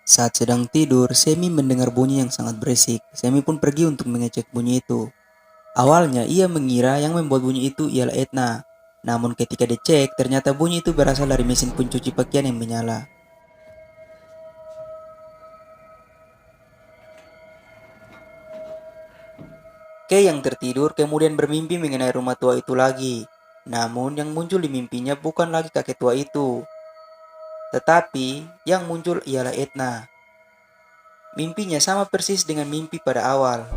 Saat sedang tidur, Semi mendengar bunyi yang sangat berisik. Semi pun pergi untuk mengecek bunyi itu. Awalnya ia mengira yang membuat bunyi itu ialah Etna. Namun ketika dicek, ternyata bunyi itu berasal dari mesin pencuci pakaian yang menyala. Kay yang tertidur kemudian bermimpi mengenai rumah tua itu lagi. Namun yang muncul di mimpinya bukan lagi kakek tua itu, tetapi yang muncul ialah Etna. Mimpinya sama persis dengan mimpi pada awal.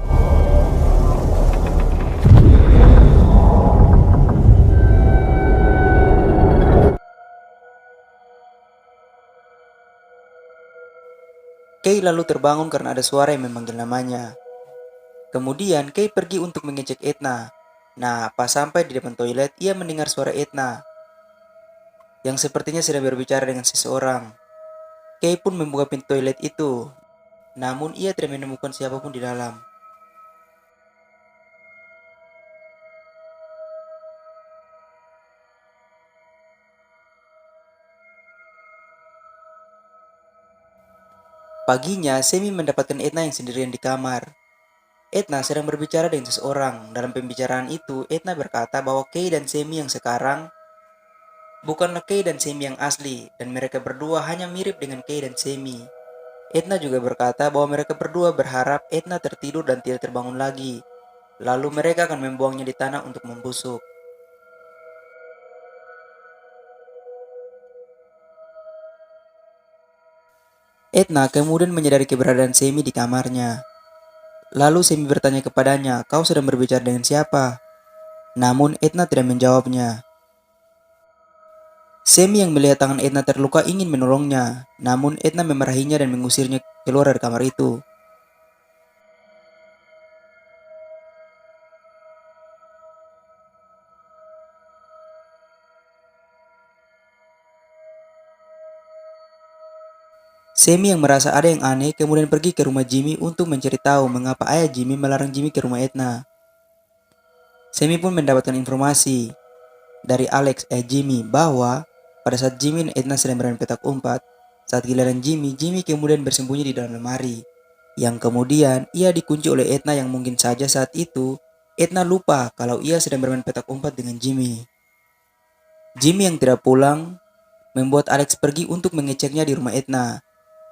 Kay lalu terbangun karena ada suara yang memanggil namanya. Kemudian Kay pergi untuk mengecek Etna. Nah, pas sampai di depan toilet, ia mendengar suara Etna yang sepertinya sedang berbicara dengan seseorang. Kay pun membuka pintu toilet itu, namun ia tidak menemukan siapapun di dalam. Paginya, Semi mendapatkan Etna yang sendirian di kamar. Etna sedang berbicara dengan seseorang. Dalam pembicaraan itu, Etna berkata bahwa Kay dan Semi yang sekarang bukanlah Kay dan Semi yang asli, dan mereka berdua hanya mirip dengan Kay dan Semi. Etna juga berkata bahwa mereka berdua berharap Etna tertidur dan tidak terbangun lagi. Lalu mereka akan membuangnya di tanah untuk membusuk. Etna kemudian menyadari keberadaan Semi di kamarnya. Lalu Semi bertanya kepadanya, "Kau sedang berbicara dengan siapa?" Namun Etna tidak menjawabnya. Semi yang melihat tangan Etna terluka ingin menolongnya, namun Etna memarahinya dan mengusirnya keluar dari kamar itu. Semi yang merasa ada yang aneh kemudian pergi ke rumah Jimmy untuk mencari tahu mengapa ayah Jimmy melarang Jimmy ke rumah Etna. Semi pun mendapatkan informasi dari Alex Jimmy bahwa pada saat Jimmy dan Etna sedang bermain petak umpet, saat giliran Jimmy, Jimmy kemudian bersembunyi di dalam lemari, yang kemudian ia dikunci oleh Etna yang mungkin saja saat itu Etna lupa kalau ia sedang bermain petak umpet dengan Jimmy. Jimmy yang tidak pulang membuat Alex pergi untuk mengeceknya di rumah Etna.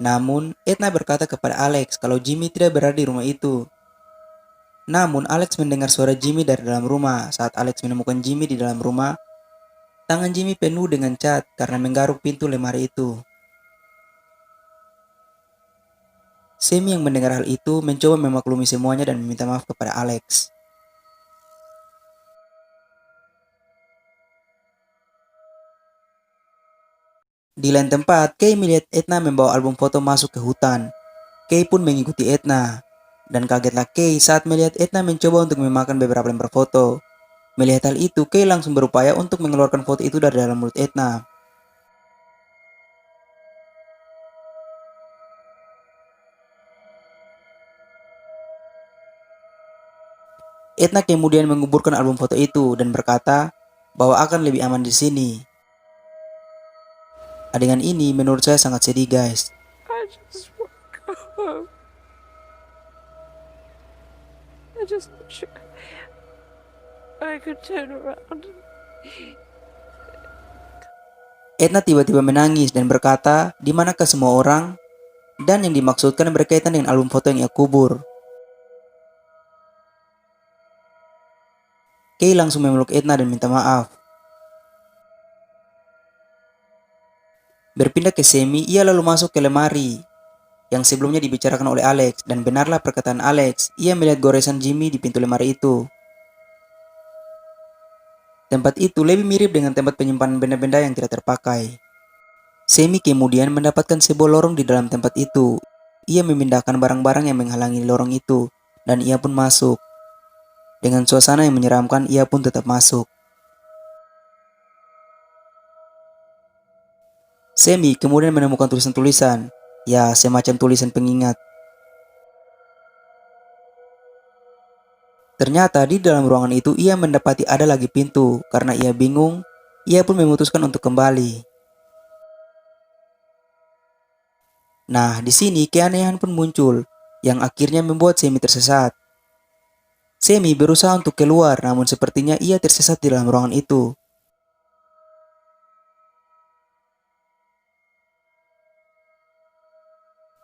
Namun, Etna berkata kepada Alex kalau Jimmy tidak berada di rumah itu. Namun, Alex mendengar suara Jimmy dari dalam rumah. Saat Alex menemukan Jimmy di dalam rumah, tangan Jimmy penuh dengan cat karena menggaruk pintu lemari itu. Semi yang mendengar hal itu mencoba memaklumi semuanya dan meminta maaf kepada Alex. Di lain tempat, Kay melihat Etna membawa album foto masuk ke hutan. Kay pun mengikuti Etna. Dan kagetlah Kay saat melihat Etna mencoba untuk memakan beberapa lembar foto. Melihat hal itu, Kay langsung berupaya untuk mengeluarkan foto itu dari dalam mulut Etna. Etna kemudian menguburkan album foto itu dan berkata bahwa akan lebih aman di sini. Adegan ini menurut saya sangat sedih, guys. I just want to go home. I just wish I could turn around. Etna tiba-tiba menangis dan berkata, "Di manakah semua orang?" Dan yang dimaksudkan berkaitan dengan album foto yang ia kubur. Kay langsung memeluk Etna dan minta maaf. Berpindah ke Semi, ia lalu masuk ke lemari yang sebelumnya dibicarakan oleh Alex, dan benarlah perkataan Alex, ia melihat goresan Jimmy di pintu lemari itu. Tempat itu lebih mirip dengan tempat penyimpanan benda-benda yang tidak terpakai. Semi kemudian mendapatkan sebuah lorong di dalam tempat itu. Ia memindahkan barang-barang yang menghalangi lorong itu, dan ia pun masuk. Dengan suasana yang menyeramkan, ia pun tetap masuk. Semi kemudian menemukan tulisan-tulisan, ya semacam tulisan pengingat. Ternyata di dalam ruangan itu ia mendapati ada lagi pintu. Karena ia bingung, ia pun memutuskan untuk kembali. Nah, di sini keanehan pun muncul, yang akhirnya membuat Semi tersesat. Semi berusaha untuk keluar, namun sepertinya ia tersesat di dalam ruangan itu.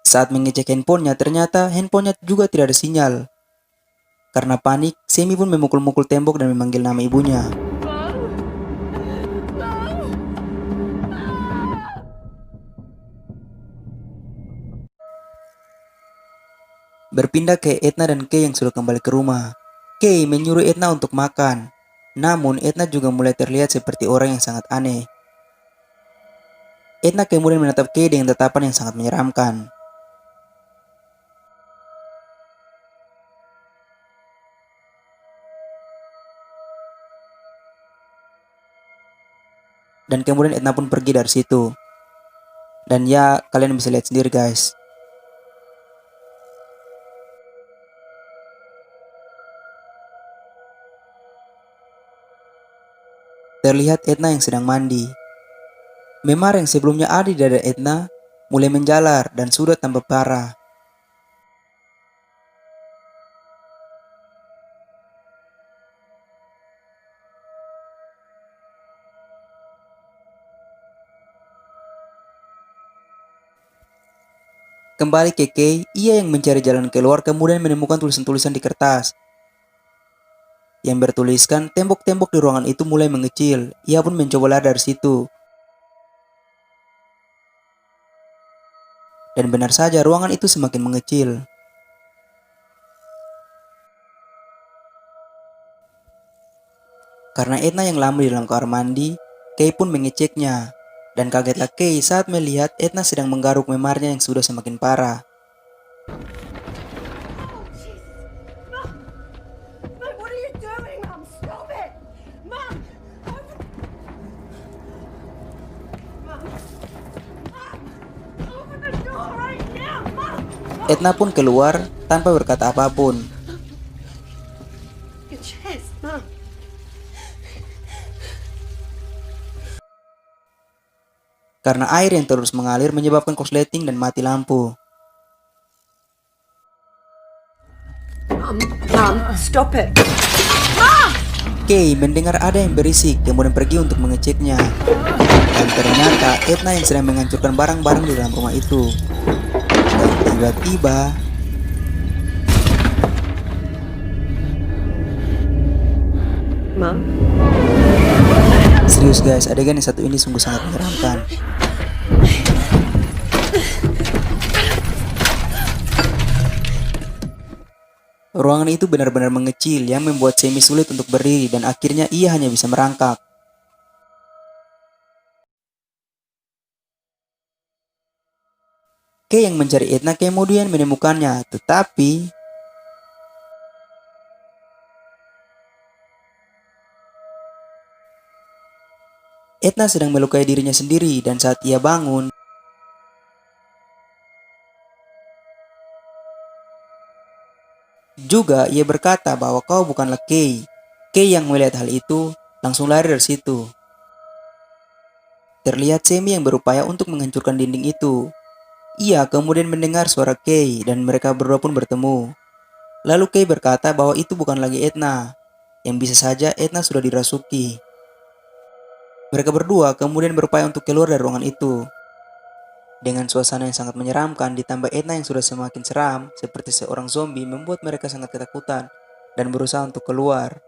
Saat mengecek handphonenya, ternyata handphonenya juga tidak ada sinyal. Karena panik, Semi pun memukul-mukul tembok dan memanggil nama ibunya. Berpindah ke Edna dan Kay yang sudah kembali ke rumah. Kay menyuruh Edna untuk makan. Namun Edna juga mulai terlihat seperti orang yang sangat aneh. Edna kemudian menatap Kay dengan tatapan yang sangat menyeramkan. Dan kemudian Edna pun pergi dari situ. Dan ya, kalian bisa lihat sendiri guys. Terlihat Edna yang sedang mandi. Memar yang sebelumnya ada di dada Edna mulai menjalar dan sudah tambah parah. Kembali ke Kay, ia yang mencari jalan keluar kemudian menemukan tulisan-tulisan di kertas yang bertuliskan tembok-tembok di ruangan itu mulai mengecil. Ia pun mencoba lari dari situ. Dan benar saja ruangan itu semakin mengecil. Karena Edna yang lama di dalam kamar mandi, Kay pun mengeceknya. Dan kagetlah Kay saat melihat Edna sedang menggaruk memarnya yang sudah semakin parah. Edna pun keluar tanpa berkata apapun. Karena air yang terus mengalir menyebabkan korsleting dan mati lampu. Mom, stop it. Kay mendengar ada yang berisik, kemudian pergi untuk mengeceknya. Dan ternyata Edna yang sedang menghancurkan barang-barang di dalam rumah itu. Dan tiba-tiba Mom? serius guys, adegan yang satu ini sungguh sangat menyeramkan. Ruangan itu benar-benar mengecil yang membuat Semi sulit untuk berdiri dan akhirnya ia hanya bisa merangkak. Kay yang mencari Edna kemudian menemukannya, tetapi Edna sedang melukai dirinya sendiri dan saat ia bangun, juga ia berkata bahwa kau bukanlah Kay. Kay yang melihat hal itu langsung lari dari situ. Terlihat Semi yang berupaya untuk menghancurkan dinding itu. Ia kemudian mendengar suara Kay dan mereka berdua pun bertemu. Lalu Kay berkata bahwa itu bukan lagi Edna, yang bisa saja Edna sudah dirasuki. Mereka berdua kemudian berupaya untuk keluar dari ruangan itu. Dengan suasana yang sangat menyeramkan ditambah Edna yang sudah semakin seram seperti seorang zombie membuat mereka sangat ketakutan dan berusaha untuk keluar.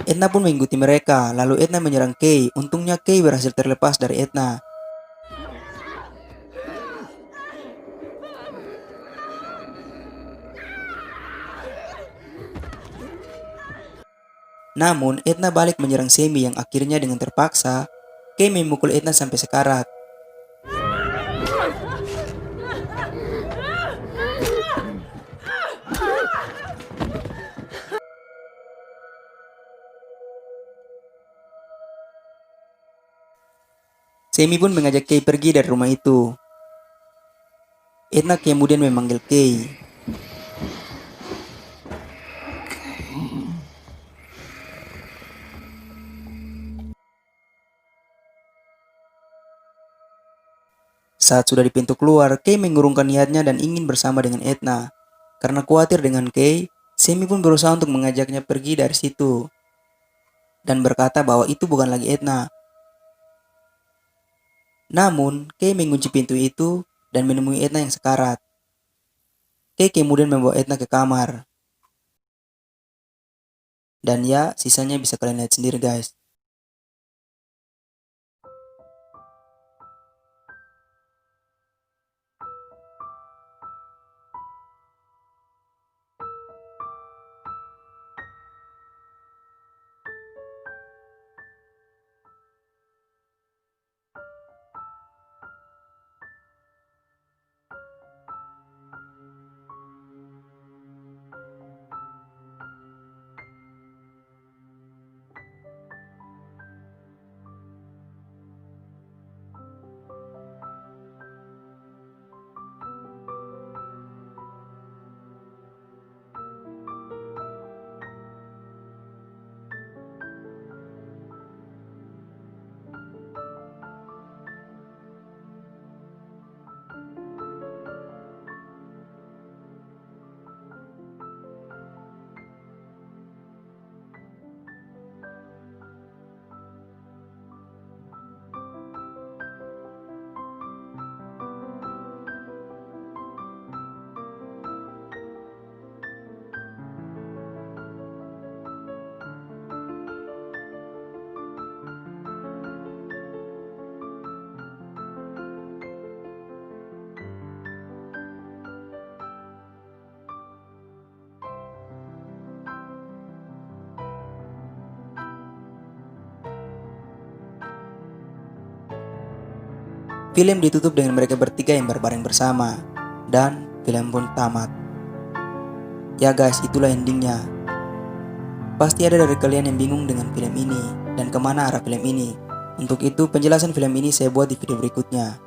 Edna pun mengikuti mereka, lalu Edna menyerang Kay. Untungnya Kay berhasil terlepas dari Edna. Namun Edna balik menyerang Semi yang akhirnya dengan terpaksa Kay memukul Edna sampai sekarat. Semi pun mengajak Kay pergi dari rumah itu. Edna kemudian memanggil Kay. Saat sudah di pintu keluar, Kay mengurungkan niatnya dan ingin bersama dengan Edna. Karena khawatir dengan Kay, Semi pun berusaha untuk mengajaknya pergi dari situ. Dan berkata bahwa itu bukan lagi Edna. Namun, Kay mengunci pintu itu dan menemui Edna yang sekarat. Kay kemudian membawa Edna ke kamar. Dan ya, sisanya bisa kalian lihat sendiri guys. Film ditutup dengan mereka bertiga yang berbaring bersama. Dan film pun tamat. Ya guys, itulah endingnya. Pasti ada dari kalian yang bingung dengan film ini dan kemana arah film ini. Untuk itu penjelasan film ini saya buat di video berikutnya.